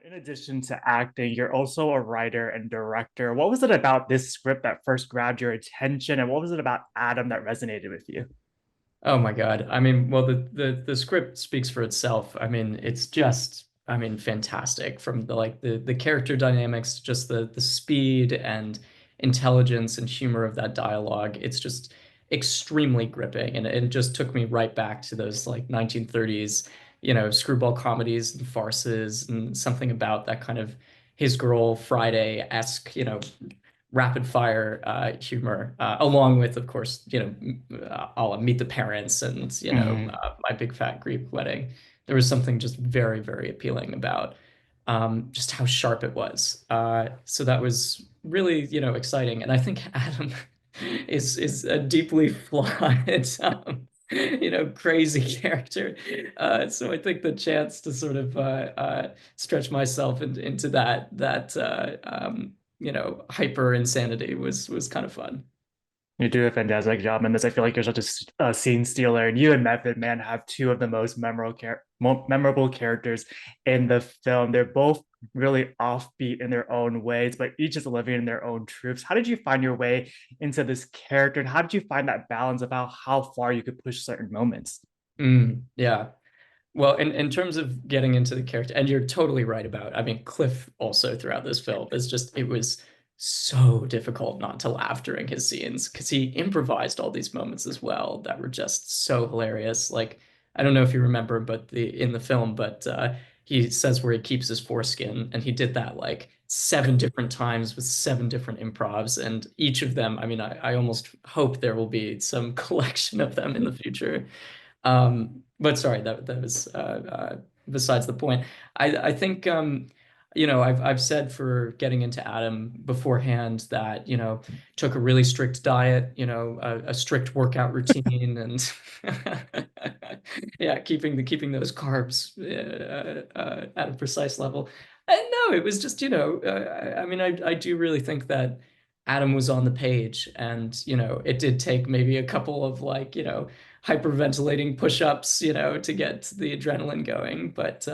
in addition to acting, you're also a writer and director. What was it about this script that first grabbed your attention, and what was it about Adam that resonated with you? Oh my God. I mean, well, the script speaks for itself. I mean, it's just, I mean, fantastic from the character dynamics, just the speed and intelligence and humor of that dialogue. It's just extremely gripping, and it just took me right back to those like 1930s, screwball comedies and farces, and something about that kind of His Girl Friday-esque, rapid fire humor, along with, of course, I'll Meet the Parents and, Mhm. My Big Fat Greek Wedding. There was something just very, very appealing about just how sharp it was. So that was really, exciting. And I think Adam is a deeply flawed, crazy character. So I think the chance to sort of stretch myself into that hyper insanity was kind of fun. You do a fantastic job in this. I feel like you're such a scene stealer, and you and Method Man have two of the most memorable characters in the film. They're both really offbeat in their own ways, but each is living in their own truths. How did you find your way into this character, and how did you find that balance about how far you could push certain moments? Yeah. Well, in terms of getting into the character, and you're totally right about, I mean, Cliff also throughout this film is just, it was so difficult not to laugh during his scenes because he improvised all these moments as well that were just so hilarious. Like, I don't know if you remember, but in the film, but he says where he keeps his foreskin, and he did that like 7 different times with 7 different improvs, and each of them, I mean, I almost hope there will be some collection of them in the future. But sorry, that was besides the point. I think I've said for getting into Adam beforehand that took a really strict diet, a strict workout routine, and yeah, keeping those carbs at a precise level. And no, it was just I mean, I do really think that Adam was on the page, and it did take maybe a couple of like hyperventilating push-ups, to get the adrenaline going. But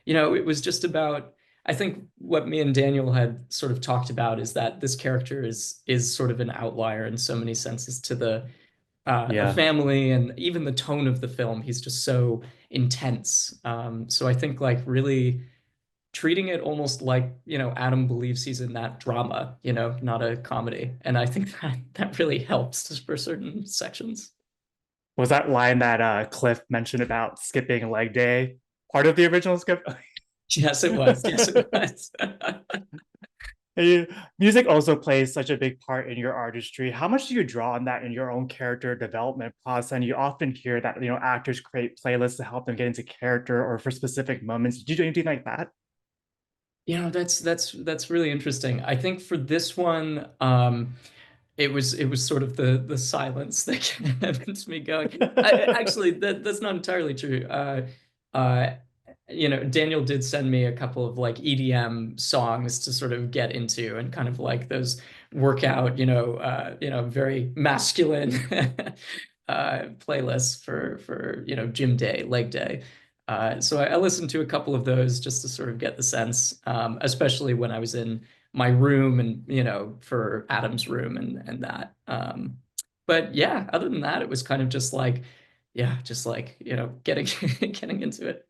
it was just about, I think what me and Daniel had sort of talked about is that this character is sort of an outlier in so many senses to the Yeah. family and even the tone of the film. He's just so intense. So I think like really treating it almost like, Adam believes he's in that drama, not a comedy. And I think that really helps for certain sections. Was that line that Cliff mentioned about skipping leg day part of the original script? Yes, it was. Yes, it was. Music also plays such a big part in your artistry. How much do you draw on that in your own character development process? And you often hear that actors create playlists to help them get into character or for specific moments. Did you do anything like that? That's really interesting. I think for this one, it was sort of the silence that kept me going. Actually, that's not entirely true. Uh, Daniel did send me a couple of like EDM songs to sort of get into, and kind of like those workout, very masculine playlists for gym day, leg day. So I listened to a couple of those just to sort of get the sense, especially when I was in my room and for Adam's room and that. But yeah, other than that, it was kind of just like, yeah, just like getting getting into it.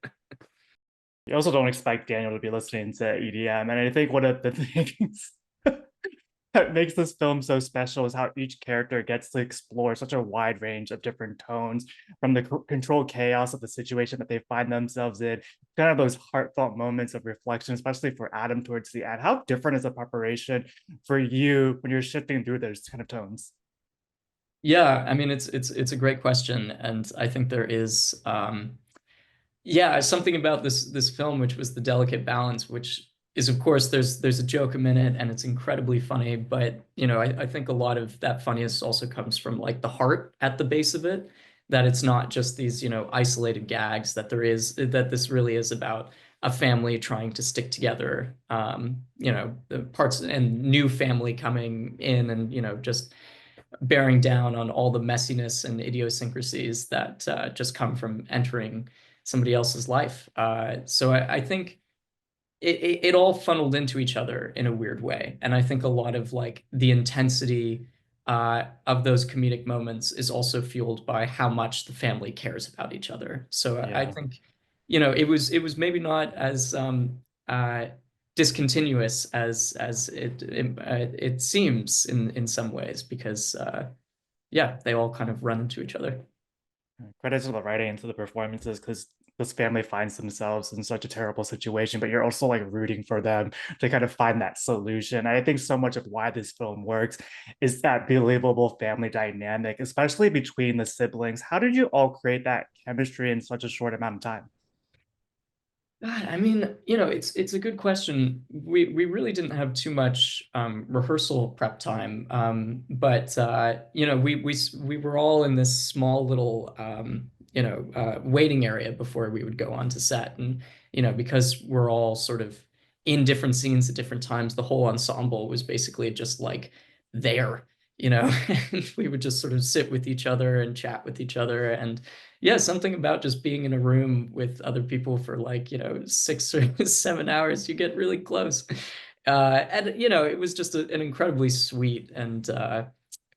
You also don't expect Daniel to be listening to EDM. And I think one of the things that makes this film so special is how each character gets to explore such a wide range of different tones, from the controlled chaos of the situation that they find themselves in, kind of those heartfelt moments of reflection, especially for Adam towards the end. How different is the preparation for you when you're shifting through those kind of tones? Yeah, I mean it's a great question, and I think there is yeah, something about this film which was the delicate balance, which is, of course, there's a joke a minute and it's incredibly funny, but I think a lot of that funniness also comes from like the heart at the base of it, that it's not just these isolated gags, that this really is about a family trying to stick together, the parts and new family coming in, and just bearing down on all the messiness and idiosyncrasies that just come from entering somebody else's life. So I think it all funneled into each other in a weird way. And I think a lot of like the intensity of those comedic moments is also fueled by how much the family cares about each other. So I Yeah. think, it was maybe not as uh, discontinuous as it seems in some ways because yeah, they all kind of run into each other. Credits to the writing and to the performances because this family finds themselves in such a terrible situation, but you're also like rooting for them to kind of find that solution. I think so much of why this film works is that believable family dynamic, especially between the siblings. How did you all create that chemistry in such a short amount of time? God, I mean, it's a good question. We really didn't have too much rehearsal prep time, but we were all in this small little waiting area before we would go on to set, and because we're all sort of in different scenes at different times, the whole ensemble was basically just like there, and we would just sort of sit with each other and chat with each other, and yeah, something about just being in a room with other people for like, 6 or 7 hours, you get really close. And, it was just an incredibly sweet and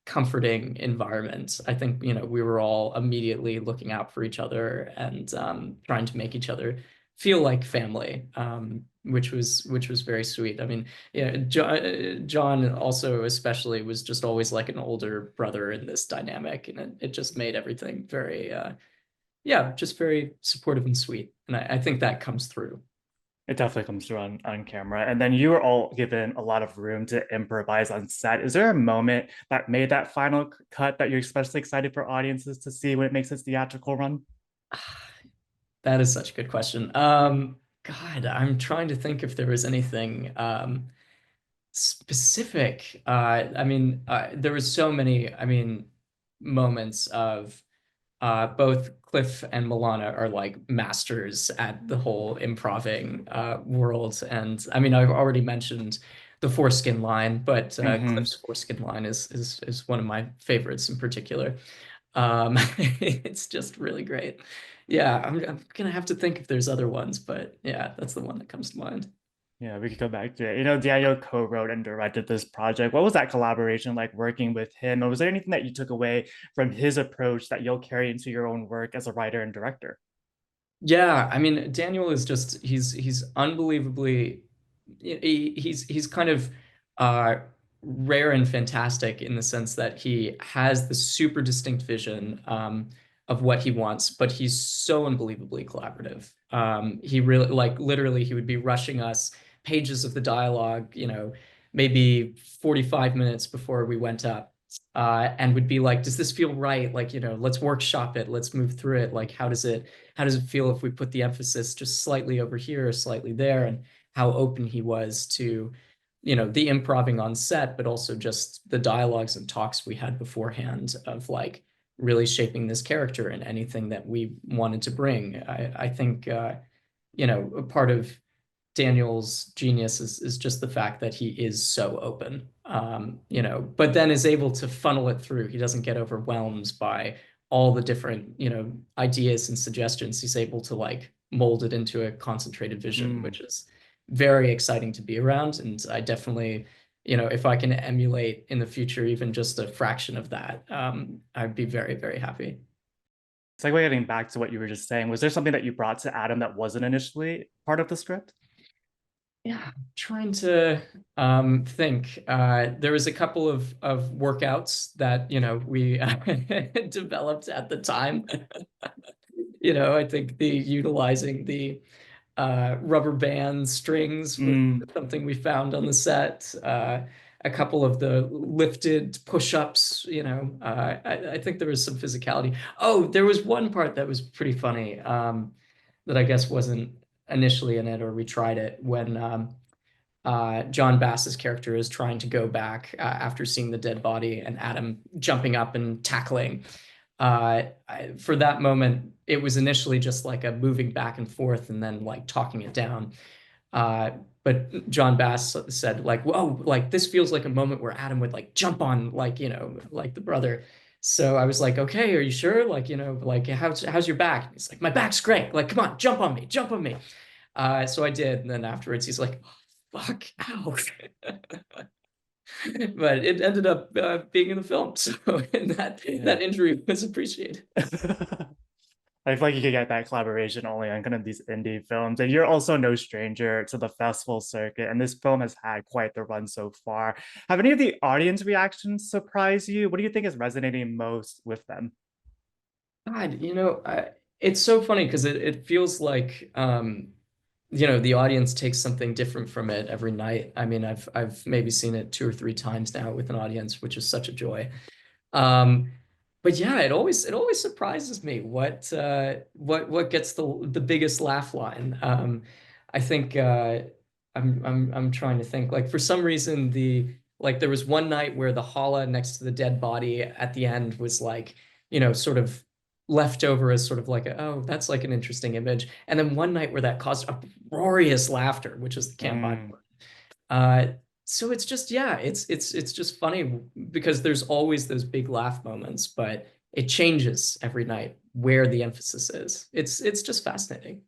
comforting environment. I think, we were all immediately looking out for each other and trying to make each other feel like family, which was very sweet. I mean, yeah, John also especially was just always like an older brother in this dynamic, and it just made everything very yeah, just very supportive and sweet. And I think that comes through. It definitely comes through on camera. And then you were all given a lot of room to improvise on set. Is there a moment that made that final cut that you're especially excited for audiences to see when it makes its theatrical run? That is such a good question. God, I'm trying to think if there was anything specific. I mean, there was so many, I mean, moments of both Cliff and Milana are like masters at the whole improving world. And I mean, I've already mentioned the foreskin line, but Mm-hmm. Cliff's foreskin line is one of my favorites in particular. It's just really great. Yeah, I'm gonna have to think if there's other ones, but yeah, that's the one that comes to mind. Yeah, we could go back to it. Daniel co-wrote and directed this project. What was that collaboration like working with him? Or was there anything that you took away from his approach that you'll carry into your own work as a writer and director? Yeah, I mean, Daniel is just he's unbelievably he's kind of uh rare and fantastic in the sense that he has the super distinct vision of what he wants, but he's so unbelievably collaborative. He really like literally he would be rushing us pages of the dialogue, maybe 45 minutes before we went up. And would be like, does this feel right? Like, let's workshop it. Let's move through it. Like, how does it feel if we put the emphasis just slightly over here or slightly there? And how open he was to, the improving on set, but also just the dialogues and talks we had beforehand of like really shaping this character and anything that we wanted to bring. I think, a part of Daniel's genius is just the fact that he is so open, but then is able to funnel it through. He doesn't get overwhelmed by all the different, ideas and suggestions. He's able to like mold it into a concentrated vision, Mm. which is very exciting to be around. And I definitely, if I can emulate in the future even just a fraction of that, I'd be very, very happy. It's like we're getting back to what you were just saying. Was there something that you brought to Adam that wasn't initially part of the script? Yeah, trying to think. There was a couple of workouts that we developed at the time. I think the utilizing the rubber band strings was Mm. something we found on the set. A couple of the lifted push-ups. I think there was some physicality. Oh, there was one part that was pretty funny that I guess wasn't initially in it, or we tried it when. John Bass's character is trying to go back after seeing the dead body, and Adam jumping up and tackling. For that moment, it was initially just like a moving back and forth and then like talking it down. Uh, but John Bass said like, "Whoa, like this feels like a moment where Adam would like jump on like like the brother." So I was like, "Okay, are you sure? Like like how's your back?" And he's like, "My back's great. Like come on, jump on me, jump on me." So I did, and then afterwards he's like, oh, "Fuck, ow." But it ended up being in the film, so and that Yeah. injury was appreciated. I feel like you could get that collaboration only on kind of these indie films. And you're also no stranger to the festival circuit. And this film has had quite the run so far. Have any of the audience reactions surprised you? What do you think is resonating most with them? God, it's so funny because it feels like the audience takes something different from it every night. I mean, I've maybe seen it 2 or 3 times now with an audience, which is such a joy. Um, but yeah, it always surprises me what gets the biggest laugh line. I think I'm trying to think. Like for some reason there was one night where the challah next to the dead body at the end was like, sort of left over as sort of like oh, that's like an interesting image. And then one night where that caused uproarious laughter, which is the Camp I. Mm. Uh, so it's just yeah, it's just funny because there's always those big laugh moments, but it changes every night where the emphasis is. It's just fascinating.